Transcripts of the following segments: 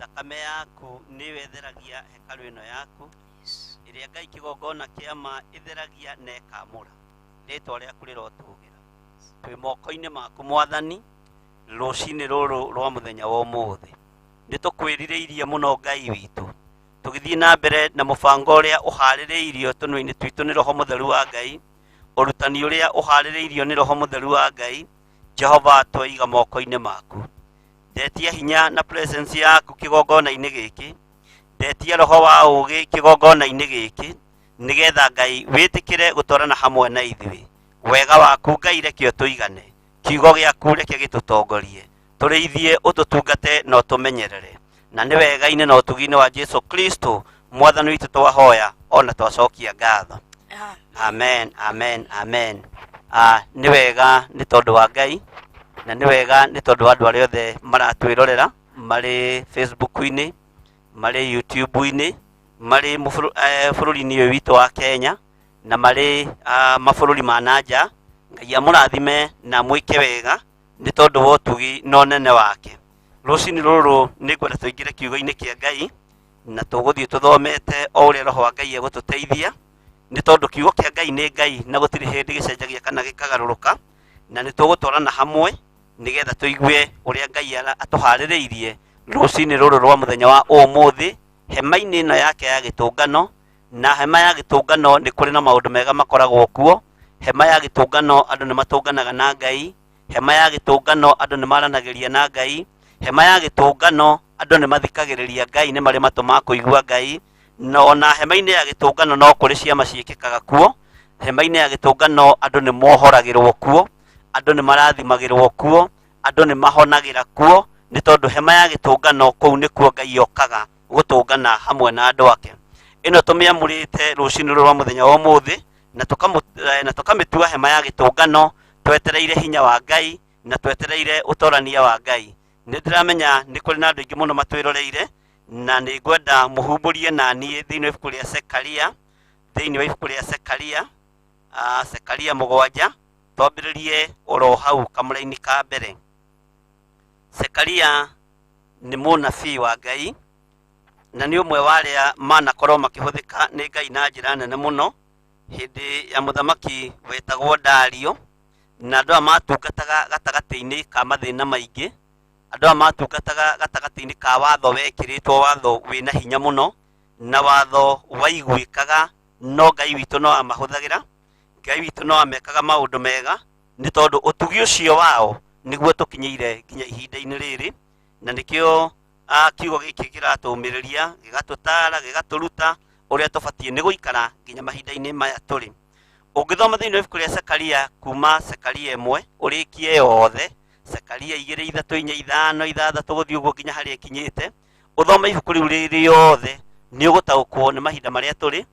thakame yaku niwetheragia hekalu ino yaku iria Ngai kigongona kiama itheragia na ikamura ritwa riaku rirotugira twi moko-ini maku Mwathani rucini ruru rwa muthenya wa umuthi nitukwirireirie muno Ngai witu tugithii na mbere na mubango uria uhaririirio tunui-ini twitu ni Roho Mutheru wa Ngai urutani uria uhaririirio ni Roho Mutheru wa Ngai. Jehova twaiga moko-ini maku ndetia hinya na presence yaku kigongona-ini giki ndetia roho wa ugi kigongona-ini giki nigetha Ngai witikire gutwarana hamwe na ithui wega waku Ngai rekio tuigane kiugo giaku reke gitutongorie turithie ututungate no tumenyerere na ni wega-ini na utugi-ini wa Jesu Kristo Mwathani witu twahoya ona twacokia ngatho. Amen, amen, amen. Ni wega ni tondu wa Ngai na ni wega ni tondu wa andu aria othe maratwirorera mari Facebook-ini mari YouTube-ini mari bururi-ini uyu witu wa Kenya na mari mabururi ma nanja. Ngai amurathime na mwike wega ni tondu wa utugi no nene wake. Rucini ruru ni ngwenda tuingire kiugo-ini kia Ngai na tuguthii tuthomete o uria roho wa Ngai egututeithia ni tondu kiugo kia Ngai ni Ngai na gutiri hindi gicenjagia kana gikagaruruka na ni tugutwarana hamwe nigetha tuigue uria Ngai atuhaririirie rucini ruru rwa muthenya wa umuthi hema-ini ino yake ya gitungano. Na hema ya gitungano ni kuri na maundu mega makoragwo kuo. Hema ya gitungano andu ni matunganaga na Ngai. Hema ya gitungano andu ni maranagiria na Ngai. Hema ya gitungano andu ni mathikagiriria Ngai ni mari matu ma kuigua Ngai. No na hema-ini ya gitungano no kuri ciama ciikikaga kuo. Hema-ini ya gitungano andu ni mohoragirwo kuo, andu ni marathimagirwo kuo, andu ni mahonagira kuo ni tondu hema ya gitungano kuu ni kuo Ngai okaga gutungana hamwe na andu ake. Ino tumiamurite rucini rwa muthenya wa umuthi na tukamitua hema ya gitungano twetereire hinya wa Ngai na twetereire utorania wa Ngai. Nindiramenya ni kuri na andu aingi muno matwiroreire na ni ngwenda muhumburie na nie thiini wa ibuku ria Sekaria, thiini wa ibuku ria Sekaria, Sekaria 7 twambiririe oro hau kamura-ini ka mbere. Sekaria ni munabii wa Ngai na ni umwe wa aria manakorwo makihuthika ni Ngai na njira nene muno hindi ya muthamaki wetagwo Dario na andu a matungataga gatagati-ini ka mathina maingi, andu a matungataga gatagati-ini ka watho wekiritwo watho wina hinya muno na watho waiguikaga no Ngai witu no amahuthagira. Ngai witu no amekaga maundu mega ni tondu utugi ucio wao niguo tukinyeire nginya ihinda-ini riri na nikio kiugo giki kiratumiriria gigatutara gigaturuta uria tubatie ni guikara nginya mahinda-ini maya turi. Ungithoma thiini wa ibuku ria Sekaria kuma Sekaria 1 urikie yothe Sekaria 2 3 4 5 6 guthii uguo nginya haria ikinyite uthoma ibuku riu riri yothe ni ugutaukwo ni mahinda maria turi,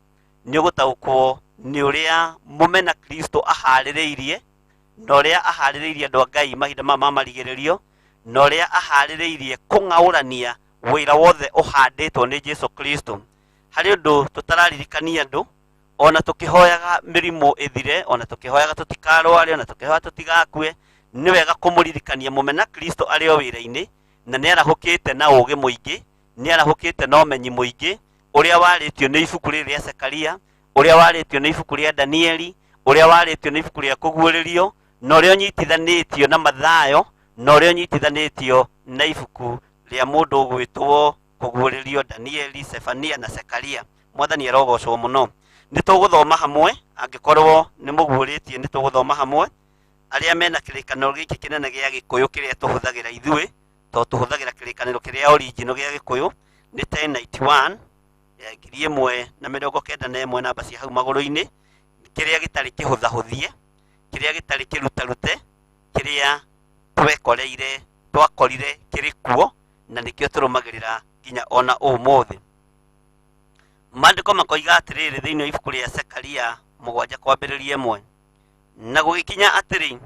ni ugutaukwo ni uria mumena Kristo ahaririirie na uria ahaririirie andu a Ngai mahinda ma marigiririo na uria ahaririirie kung'aurania wira wothe uhanditwo ni Jesu Kristo. Hari undu tutararirikania andu ona tukihoyaga mirimo ithire, ona tukihoyaga tutikarware, ona tukihoya tutigakue, ni wega kumuririkania mumena Kristo ari o wira-ini na ni arahukite na ugi muingi, ni arahukite na umenyi muingi uria waritio ni ibuku riri ria Sekaria, uria waritio ni ibuku ria Danieli, uria waritio ni ibuku ria kuguuririo na uria unyitithanitio na Mathayo na uria unyitithanitio na ibuku ria mundu ugwitwo kuguuririo Danieli, Sefania na Sekaria. Mwathani arogocwo muno. Ni tuguthoma hamwe angikorwo ni muguuritie ni tuguthoma hamwe aria mena kirikaniro giki kinene gia Gikuyu kiria tuhuthagira ithui to tuhuthagira kirikaniro kiria original gia Gikuyu ni 1091 ya 1991 namba cia hau maguru-ini kiria gitari kihuthahuthie kiria gitari kirutarute kiria twakorire kiri kuo na nikio turumagirira nginya ona umuthi. Maandiko makoiga atiriri thiini wa ibuku ria Sekaria 7 kwambiriria 1 na gugikinya atiri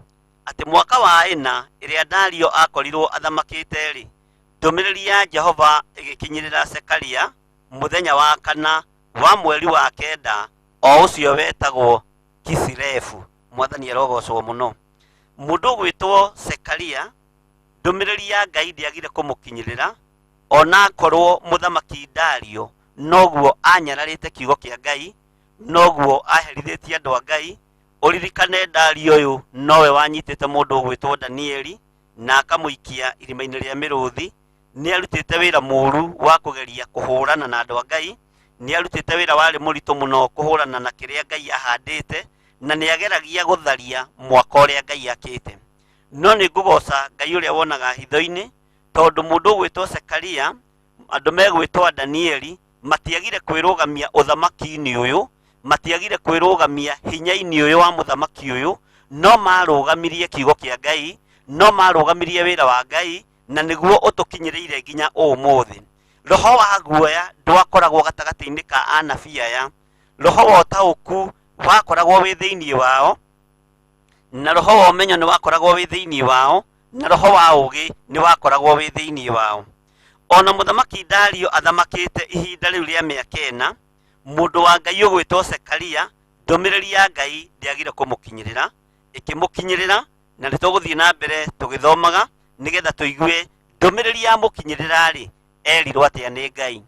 ati mwaka wa 4 iria Dario akorirwo athamakite ri ndumiriri ya Jehova igikinyirira Sekaria muthenya wa 4 wa mweri wa 9 o ucio wetagwo Kisilevu. Mwathani arogocwo muno. Mundu gwitwo Sekaria ndumiriri ya Ngai ndiagire kumukinyirira ona korwo muthamaki Dario noguo anyararite kiugo kia Ngai, noguo aherithitie andu a Ngai. Uririkane Dario uyu nowe wanyitite mundu ugwitwo Danieli na akamuikia irima-ini ria miruthi. Ni arutite wira muru wa kugeria kuhurana na andu a Ngai, ni arutite wira wari muritu muno kuhurana na kiria Ngai ahandite, na ni ageragia gutharia mwaka uria Ngai akite. No ni ngugoca Ngai uria wonaga hitho-ini, tondu mundu ugwitwo Zekaria, andu megwitwo Danieli matiagire kwirugamia uthamaki-ini uyu, matiagire kwirugamia hinya-ini uyu wa muthamaki uyu, no marugamirie kiugo kia Ngai, no marugamirie wira wa Ngai, na niguo utukinyiriire nginya umuthi. Roho wa guoya ndwakoragwo gatagati-ini ka anabii aya, roho wa utauku wakoragwo wi thiini wao, na roho wa umenyo ni wakoragwo wi thiini wao, na roho wa ugi ni wakoragwo wi thiini wao. Ona muthamaki Dario athamakite ihinda riu ria miaka 4, mundu wa Ngai ugwitwo Zekaria, ndumiriri ya Ngai ndiagire kumukinyirira, ikimukinyirira, na nituguthie na mbere tugithomaga nigetha tuigue ndumiriri ya mukinyirira ri erirwo atia ni Ngai,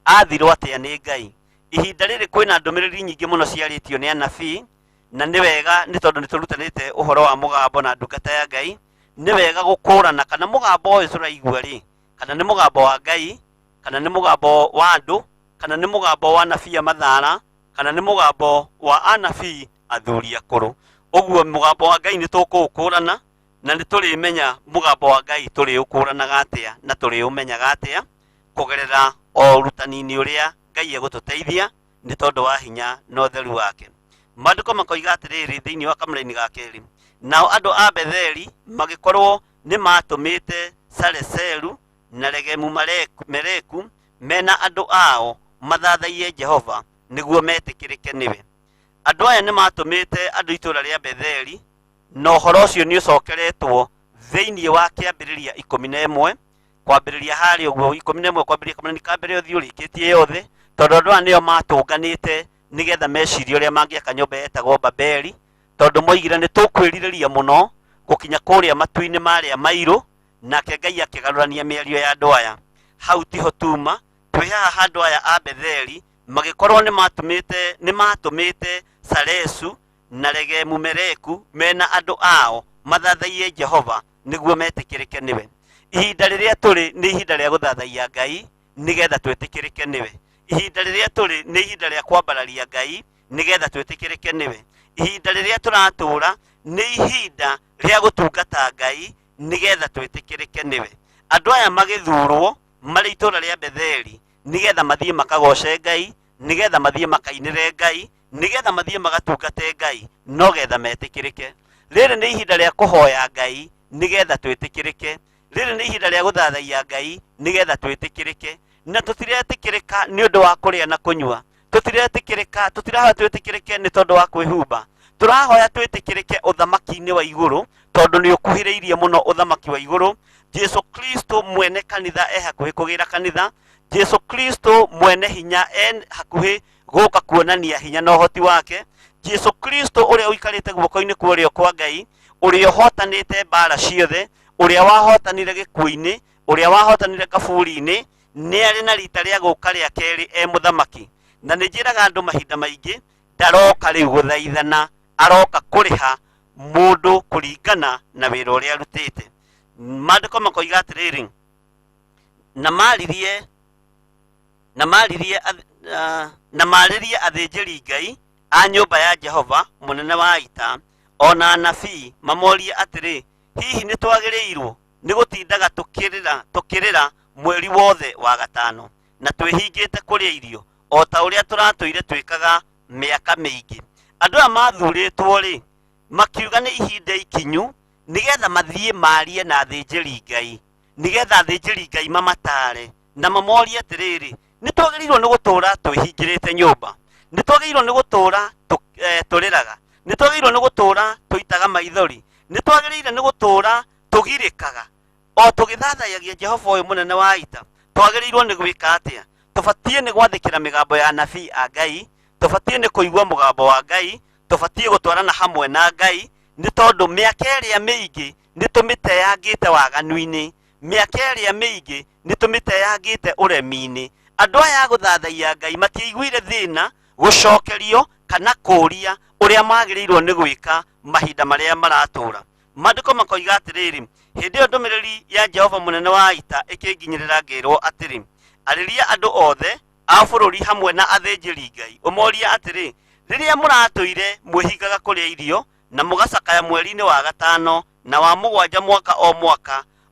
athirwo atia ni Ngai. Ihinda riri kwina ndumiriri nyingi muno ciaritio ni anabii, na ni wega ni tondu niturutanite uhoro wa mugambo na ndungata ya Ngai, ni wega gukurana kana mugambo uyu turaigua ri kana ni mugambo wa Ngai, kana ni mugambo wa andu, kana ni mugambo wa anabii a mathara, kana ni mugambo wa anabii athuri akuru. Uguo mugambo wa Ngai ni tukuukurana, na ni turimenya mugambo wa Ngai turiukuranaga atia na turiumenyaga atia kugerera o rutani-ini uria Ngai egututeithia ni tondu wa hinya na utheru wake. Maandiko makoiga atiriri thiini wa kamũra-ini ga keri, nao andu a Betheli magikorwo ni matumite Sareseru na Regemu-Meleku mena andu ao mathathaiye Jehova niguo metikirike niwe. Andu aya ni matumite andu itura ria Betheli, no horo ucio ni ucokeretwo thiini wa kiambiriria 11 kwambiriria hari uguo 11 kwambiriria kamũra-ini ka mbere uthio rikitie yothe, tondu andu aya nio matunganite nigetha meciria uria mangiaka nyumba yetagwo Babeli, tondu moigire ni tukwiririria muno gukinya kuria matu-ini maria mairu, nake Ngai akigarurania miario ya andu aya. Hau tiho tuma, twi haha andu aya a Betheli magikorwo ni matumite Saresu na Regemu-Meleku mena andu ao mathathaiye Jehova niguo metikirike niwe. Ihinda riria turi ni ihinda ria guthathaiya Ngai nigetha twetikirike niwe. Ihinda riria turi ni ihinda ria kwambararia Ngai nigetha twetikirike niwe. Ihinda riria turatura ni ihinda ria gutungata Ngai nigetha twetikirike niwe. Andu aya magithurwo mari itura ria Betheli nigetha mathie makagoce Ngai, nigetha mathie makainire Ngai, nigetha mathie magatungate Ngai, no getha metikirike. Riri ni ihinda ria kuhoya Ngai nigetha twetikirike. Riri ni ihinda ria guthathaiya Ngai nigetha twetikirike. Na tutiretikirika ni undu wa kuria na kunyua, tutiretikirika, tutirahoya twetikirike ni tondu wa kwihumba, turahoya twetikirike uthamaki-ini wa iguru tondu ni ukuhiriirie muno uthamaki wa iguru. Jesu Kristo mwene kanitha hakuhi kugira kanitha, Jesu Kristo mwene hinya hakuhi guka kuonania hinya na uhoti wake. Jesu Kristo uria uikarite guoko-ini kwa urio kwa Ngai, uria hotanite mbara ciothe, uria wahotanire gikuũ-ini, uria wahotanire kaburi-ini, ni ari na rita ria guka ria keri muthamaki. Na ni njiraga andu mahinda maingi ndaroka riu guthaithana, aroka kuriha mundu kuringana na wira uria arutite. Maandiko makoiga atiriri, na maririe athinjiri Ngai a nyumba ya Jehova munene wa ita, ona anabii mamorie atiri, hihi ni twagiriirwo ni gutindaga tukirira mweri wothe wa gatano na twihingite kuria irio o ta uria turatuire twikaga miaka mingi. Andu aya mathuritwo ri makiuga ni ihinda ikinyu nigetha mathie marie na athinjiri Ngai, nigetha athinjiri Ngai mamatare na mamorie atiriri, ni twagiriirwo ni gutura twihingirite nyumba, ni twagiriirwo ni gutura turiraga, ni twagiriirwo ni gutura tuitaga maithori, ni twagiriire ni gutura tugirikaga o tugithathayagia Jehova uyu munene wa ita. Twagiriirwo ni gwika atia? Tubatie ni gwathikira migambo ya anabii a Ngai, tubatie ni kuigua mugambo wa Ngai, tubatie gutwarana hamwe na Ngai, ni tondu miaka iria mingi ni tumiteyangite waganu-ini, miaka iria mingi nĩtũmĩteyangĩte ũremi-inĩ. Andũ aya gũthathaiya Ngai matiaiguire thĩna gũcokerio kana kũria ũrĩa magĩrĩirwo nĩ gwĩka mahinda marĩa maratũra. Maandĩko makoiga atĩrĩrĩ, hĩndĩ ĩyo ndũmĩrĩri ya Jehova mũnene wa ita ĩkĩnginyĩrĩra ngĩrwo atĩrĩ, arĩria andũ othe a bũrũri hamwe na athĩnjĩri Ngai ũmoria atĩrĩ, rĩrĩa mũratũire mwĩhingaga kũrĩa irio na mũgacakaya mweri-inĩ wa gatano na wa mũgwanja mwaka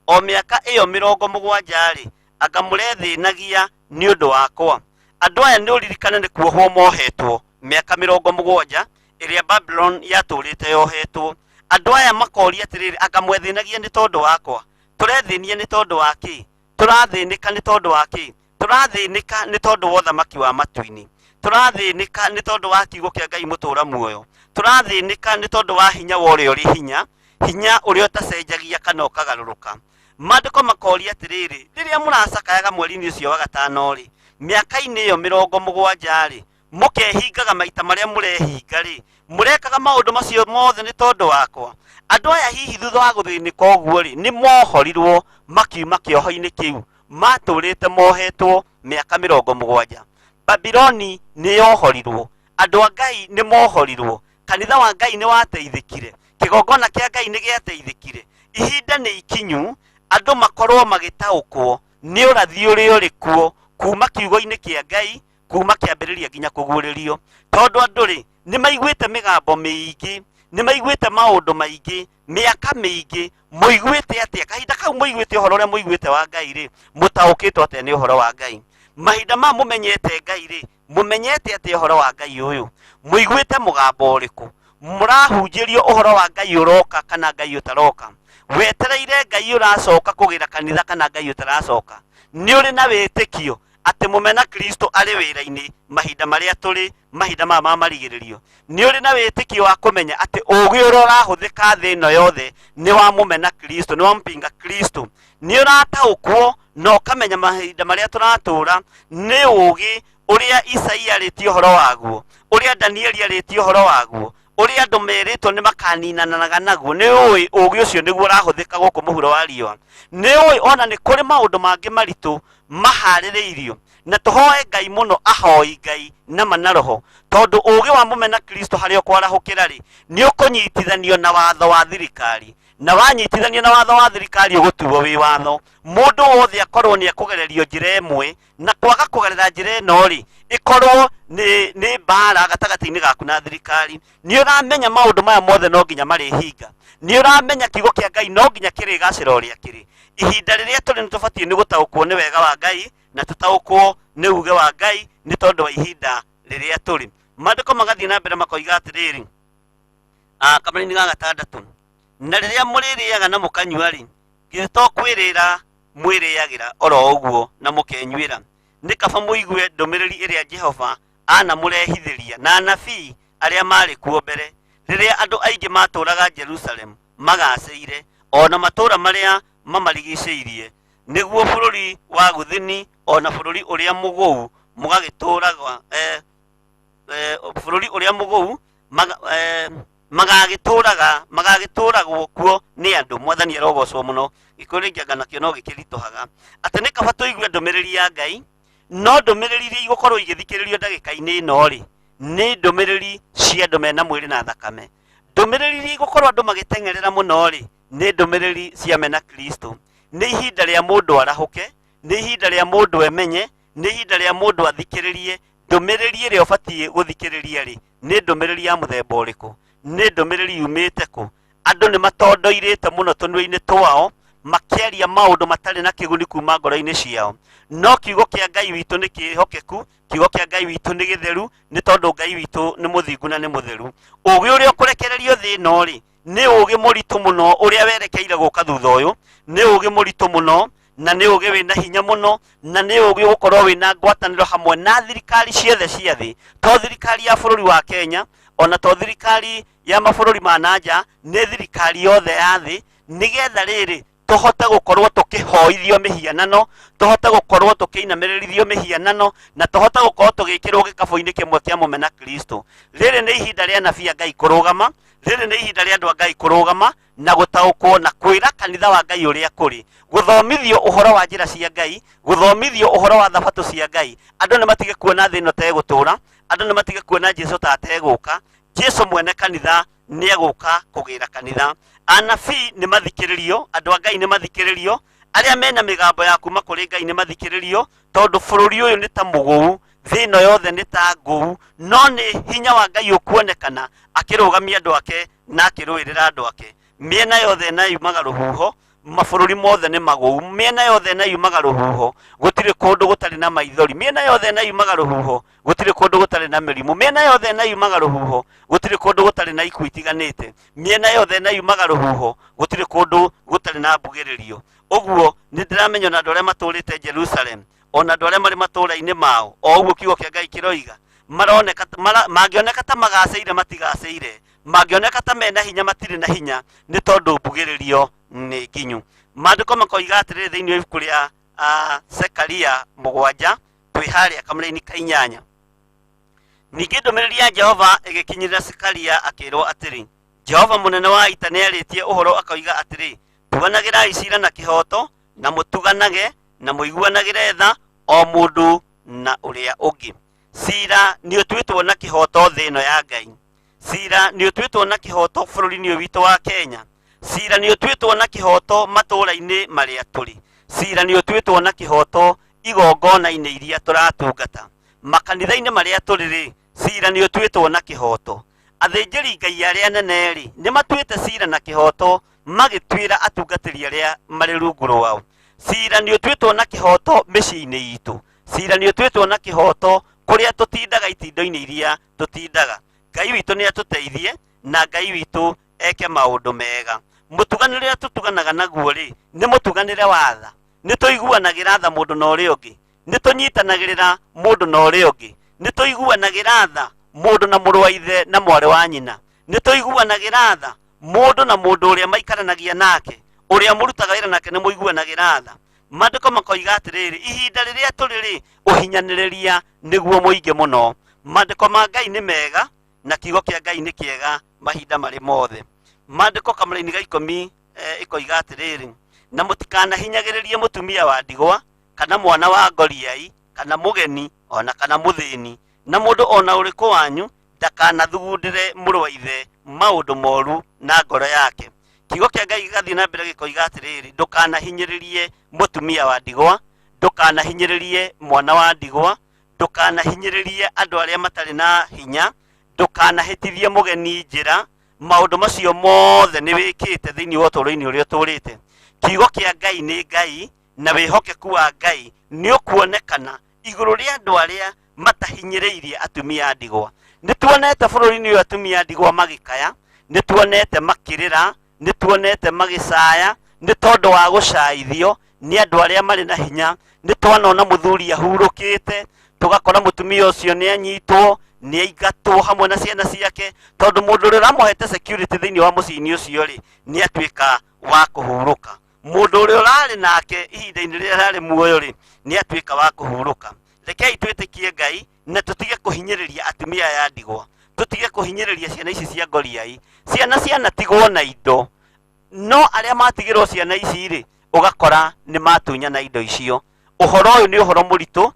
o mĩaka ĩyo 70-rĩ, anga mũrethĩnagia nĩ ũndũ wakwa. Andũ aya nĩ ũririkane nĩ kuohwo mohetwo mĩaka 70 ĩrĩa Babylon yatũrĩte yohetwo. Andũ aya makoria atĩrĩrĩ, anga mwethĩnagia nĩ tondũ wakwa. Tũrethĩnia nĩ tondũ wa kĩ? Tũrathĩnĩka nĩ tondũ wa kĩ? Tũrathĩnĩka nĩ tondũ wa ũthamaki wa matu-inĩ. Tũrathĩnĩka nĩ tondũ wa kiugo kĩa Ngai mũtũra muoyo. Tũrathĩnĩka nĩ tondũ wa hinya wa ũrĩa ũrĩ hinya, hinya ũrĩa ũtacenjagia kana ũkagarũrũka. Maandĩko makoria atĩrĩrĩ, rĩrĩa mũracakayaga mweri-inĩ ũcio wa gatano-rĩ, mĩaka-inĩ ĩyo 70-rĩ, mũkehingaga maita marĩa mũrehinga-rĩ, mũrekaga maũndũ macio mothe nĩ tondũ wakwa. Andũ aya hihi thutha wa gũthĩnĩka ũguo-rĩ, nĩ mohorirwo makiuma kĩoho-inĩ kĩu, matũrĩte mohetwo mĩaka 70. Babyloni nĩ yohorirwo, andũ a Ngai nĩ mohorirwo, kanitha wa Ngai nĩ wateithĩkire, kĩgongona kĩa Ngai nĩ gĩateithĩkire. Ihinda nĩ ikinyu andũ makorwo magĩtaũkwo nĩ ũrathi ũrĩa ũrĩ kuo kuma kiugo-inĩ kĩa Ngai, kuma kĩambĩrĩria nginya kũguũrĩrio. Tondũ andũ-rĩ, nĩ maiguĩte mĩgambo mĩingĩ, nĩ maiguĩte maũndũ maingĩ, mĩaka mĩingĩ. Mũiguĩte atĩa? Kahinda kau mũiguĩte ũhoro ũrĩa mũiguĩte wa Ngai-rĩ, mũtaũkĩtwo atĩa nĩ ũhoro wa Ngai? Mahinda ma mũmenyete Ngai-rĩ, mũmenyete atĩa ũhoro wa Ngai ũyũ? Mũiguĩte mũgambo ũrĩkũ? Mũrahunjĩrio ũhoro wa Ngai ũroka kana Ngai ũtaroka? Wetereire Ngai ũracoka kũgĩra kanitha kana Ngai ũtaracoka? Nĩ ũrĩ na wĩtĩkio atĩ mũmena Kristo arĩ wĩra-inĩ mahinda marĩa tũrĩ, mahinda ma marigĩrĩrio? Nĩ ũrĩ na wĩtĩkio wa kũmenya atĩ ũũgĩ ũrĩa ũrahũthĩka thĩ ĩno yothe nĩ wa mũmena Kristo, nĩ wa mpinga Kristo? Nĩ ũrataũkwo na ũkamenya mahinda marĩa tũratũra nĩ ũũgĩ ũrĩa Isaia arĩtie ũhoro waguo, ũrĩa Danieli arĩtie ũhoro waguo, ũrĩa andũ merĩtwo nĩ makaninanaga naguo? Nĩ ũĩ ũũgĩ ũcio nĩguo ũrahũthĩka gũkũ mũhuro wa riũa? Nĩ ũĩ ona nĩ kũrĩ maũndũ mangĩ maritũ maharĩrĩirio, na tũhoe Ngai mũno ahoi Ngai na na roho, tondũ ũũgĩ wa mũmena Kristo harĩa ũkwarahũkĩra-rĩ, nĩ ũkũnyitithanio na watho wa thirikari, na wanyitithanio na watho wa thirikari ũgũtuo wĩ watho. Mũndũ wothe akorwo nĩ ekũgererio njĩra ĩmwe, na kwaga kũgerera njĩra ĩno-rĩ, ĩkorwo nĩ mbara gatagatĩ-inĩ gaku na thirikari. Nĩ ũramenya maũndũ maya mothe no nginya marĩhinga. Nĩ ũramenya kiugo kĩa Ngai no nginya kĩrĩgacĩra ũrĩa kĩrĩ. Ihinda rĩrĩa tũrĩ nĩ tũbatiĩ nĩ gũtaũkwo nĩ wega wa Ngai, na tũtaũkwo nĩ uge wa Ngai nĩ tondũ wa ihinda rĩrĩa tũrĩ. Maandĩko magathiĩ na mbere makoiga atĩrĩrĩ, kamũra-inĩ ga 6, na rĩrĩa mũrĩrĩaga na mũkanyua-rĩ, githĩ to kwĩrĩra mwĩrĩagĩra oro ũguo na mũkenyuĩra? Nĩ kaba mũigue ndũmĩrĩri ĩrĩa Jehova anamũrehithĩria na anabii arĩa marĩ kuo mbere, rĩrĩa andũ aingĩ matũũraga Jerusalemu magacĩire, ona matũũra marĩa mamarigicĩirie, nĩguo bũrũri wa gũthini ona bũrũri ũrĩa mũgũu mũgagĩtũũraga, bũrũri ũrĩa mũgũu magagĩtũũragwo kuo nĩ andũ. Mwathani arogocwo mũno. Gĩkũyũ kĩanga nakĩo no gĩkĩritũhaga atĩ nĩ kaba tũigue ndũmĩrĩri ya Ngai, no ndũmĩrĩri iria igũkorwo igĩthikĩrĩrio ndagĩka-inĩ ĩno-rĩ, nĩ ndũmĩrĩri cia andũ mena mwĩrĩ na thakame. Ndũmĩrĩri iria igũkorwo andũ magĩteng'erera mũno-rĩ, nĩ ndũmĩrĩri cia mena Kristo. Nĩ ihinda rĩa mũndũ arahũke, nĩ ihinda rĩa mũndũ emenye, nĩ ihinda rĩa mũndũ athikĩrĩrie. Ndũmĩrĩri ĩrĩa ũbatiĩ gũthikĩrĩria-rĩ, nĩ ndũmĩrĩri ya mũthemba ũrĩkũ? Nĩ ndũmĩrĩri yumĩte kũ? Andũ nĩ matondoirĩte mũno tũnua-inĩ twao, makĩaria maũndũ matarĩ na kĩguni kuma ngoro-inĩ ciao. No kiugo kĩa Ngai witũ nĩ kĩhokeku, kiugo kĩa Ngai witũ nĩ gĩtheru, nĩ tondũ Ngai witũ nĩ mũthingu na nĩ mũtheru. Ũũgĩ ũrĩa ũkũrekererio thĩ ĩno-rĩ, nĩ ũũgĩ mũritũ mũno ũrĩa werekeire gũka thutha ũyũ. Nĩ ũũgĩ mũritũ mũno, na nĩ ũũgĩ wĩna hinya mũno, na nĩ ũũgĩ ũgũkorwo wĩna ngwatanĩro hamwe na thirikari ciothe cia thĩ, to thirikari ya bũrũri wa Kenya, ona to thirikari ya mabũrũri ma nanja, nĩ thirikari yothe ya thĩ, nĩgetha rĩrĩ tũhote gũkorwo tũkĩhoithio mĩhianano, tũhote gũkorwo tũkĩinamĩrĩrithio mĩhianano, na tũhote gũkorwo tũgĩkĩrwo gĩkabũ-inĩ kĩmwe kĩa mũmena Kristo. Rĩrĩ nĩ ihinda rĩa anabii a Ngai kũrũgama, rĩrĩ nĩ ihinda rĩa andũ a Ngai kũrũgama, na gutaukwo na kwira kanitha wa Ngai uria kuri, guthomithio uhoro wa njira cia Ngai, guthomithio uhoro wa thabato cia Ngai. Andu ni matige kuona thino te gutura, andu ni matige kuona Jesu ta ateguka. Jesu mwene kanitha ni eguka kugira kanitha. Anabii ni mathikiririo, andu a Ngai ni mathikiririo, aria mena migambo ya kuma kuri Ngai ni mathikiririo, tondu bururi uyu ni ta muguu, thino yothe ni ta nguu, no ni hinya wa Ngai ukuonekana akirugamia andu ake na akiruirira andu ake. Miena yothe na yumaga ruhuho, mabururi mothe ni maguu, miena yothe na yumaga ruhuho, gutiri kundu gutari na maithori, miena yothe na yumaga ruhuho, gutiri kundu gutari na mirimu, miena yothe na yumaga ruhuho, gutiri kundu gutari na ikuũ itiganite, miena yothe na yumaga ruhuho, gutiri kundu gutari na mbugiririo. Uguo ni ndiramenya na andu aria maturite Jerusalem, ona andu aria mari matura-ini mao, o uguo kiugo kia Ngai kiroiga, maroneka mangioneka ta magaceire matigaceire, mangioneka ta mena hinya matire na hinya, ni tondu mbugiririo ni nginyu. Maandiko makoiga atiriri thiini wa ibuku ria Zekaria 7 twi haria kamuri-ini ka 8. Ningi ndumiriri ya Jehova igikinyirira Zekaria akirwo atiri, Jehova munene wa ita ni aritie uhoro akoiga atiri, tuganagirai cira na kihoto, na mutuganage na muiguanagire tha o mundu na uria ungi. Cira ni utwitwo na kihoto thi ino ya Ngai. Cira ni utwitwo na kihoto bururi-ini witu wa Kenya. Cira ni utwitwo na kihoto matura-ini maria turi. Cira ni utwitwo na kihoto igongona-ini iria turatungata. Makanitha-ini maria turi, cira ni utwitwo na kihoto. Athinjiri Ngai aria nene ri ni matwite cira na kihoto, magitwira atungatiri aria mari rungu rwao. Cira ni utwitwo na kihoto micii-ini itu. Cira ni utwitwo na kihoto kuria tutindaga itindo-ini iria tutindaga. Ngai witu ni atuteithie na Ngai witu eke maundu mega. Mutuganire tutuganaga naguo ri ni mutuganire wa tha, ni tuiguanagira tha mundu na uria ungi, ni tunyitanagirira mundu na uria ungi, ni tuiguanagira tha mundu na muru wa ithe na mwari wa nyina, ni tuiguanagira tha mundu na mundu uria maikaranagia nake, uria murutaga wira nake ni muiguanagira tha. Maandiko makoiga atiriri, ihinda riria turi ri uhinyaniriria niguo muingi muno. Maandiko ma Ngai ni mega na kiugo kia Ngai ni kiega mahinda mari mothe. Maandiko kamuri-ini ga 10 ikoiga atiriri, na mutikanahinyagiririe mutumia wa ndigwa kana mwana wa ngoriai kana mugeni ona kana muthini, na mundu ona uriku wanyu ndakanathugundire muru wa ithe maundu moru na ngoro yake. Kiugo kia Ngai gigathii na mbere gikoiga atiriri, ndukanahinyiririe mutumia wa ndigwa, ndukanahinyiririe mwana wa ndigwa, ndukanahinyiririe andu aria matari na hinya, ndukanahitithie mugeni njira. Maundu macio mothe ni wikite thiini wa uturo-ini uria turite. Kiugo kia Ngai ni Ngai na wihokeku wa Ngai ni ukuonekana iguru ria andu aria matahinyiriirie atumia a ndigwa. Ni tuonete bururi-ini uyu atumia a ndigwa magikaya, ni tuonete makirira, ni tuonete magicaya, ni tondu wa gucaithio ni andu aria mari na hinya. Ni twanona muthuri ahurukite, tugakora mutumia ucio ni anyitwo, ni aingatwo hamwe na ciana ciake, tondu mundu uria uramuhete security thiini wa mucii-ini ucio ri ni atwika wa kuhuruka. Mundu uria urari nake ihinda-ini riria rari muoyo ri ni atwika wa kuhuruka. Rekei twitikie Ngai na tutige kuhinyiriria atumia ya ndigwa, tutige kuhinyiriria ciana ici cia ngoriai. Ciana tigwo na indo, no aria matigirwo ciana ici ri ugakora ni matunya na indo icio. Uhoro uyu ni uhoro muritu,